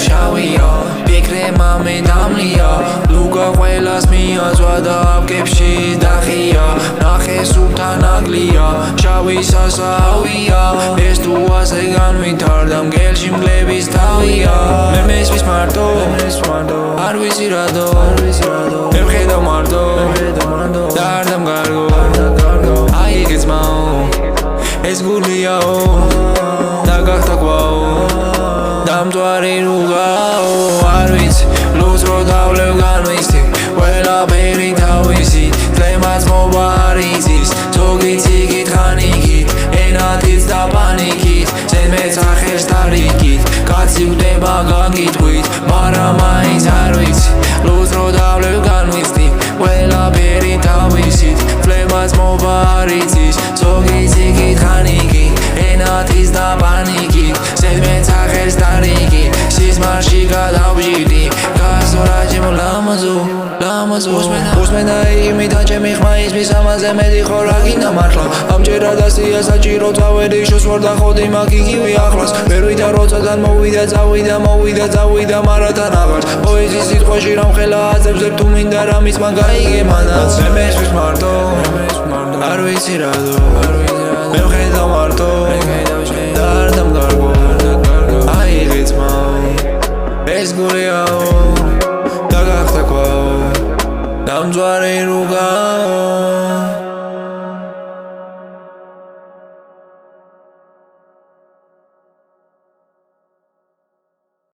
შავია ფიქრება მე დამლია ლუგა ყველას მიაწვა და აპკებში დახია ნახე სულთან აგლია შავი სასავია ეს თუ ასე განვითარდა მგელში მგლების თავია მე მესმის მარტო არ ვიცი რადო მე ვხედავ მარტო და არ დამგარგო აი ეგ ძმაო ეს გულიაო და გახდა გვაო დამწვარი რუგაო არ ვიცი ლუს რო დავლევ განვისთი ყველაფერი თავისით ძლემაც მოვა არ იცის ზოგიც იგით ხანიკით ენათიც და პანიკით ზემეც ახერს დარიგით კაცი ვდება გაკითხვით მაგრამ მაინც არ ვიცი ლუს რო დავლევ განვისთი ყველაფერი თავისით ძლემაც მოვა არ იცის ზოგიც იგით ხანიკით ენათიც და პანიკით ზემეც ახერს დარიგით სიზმარში გადავжиდი გასორაჯემ ლამაზო უსმენა იმითა ჩემი ხმა ისმის ამაზე მეტი ხო რა გინდა მართლა ამჯერად ასია საჭირო წავედი შოსვარ და ხოდი მაგ იგივე ახლას ვერ ვიდა როცადან მოვიდა მარათან აღარს პოეზიის სიტყვაში რამ ხელა აწებზებ თუ მინდა რამის მან გაიგე მანაც მე მესმის მარტო არ ვიცი რადო მე ვხედავ მარტო და არ დამგარგო აი ეგ ძმაო ეს გულიაო და გახდა გვაო დამწვარი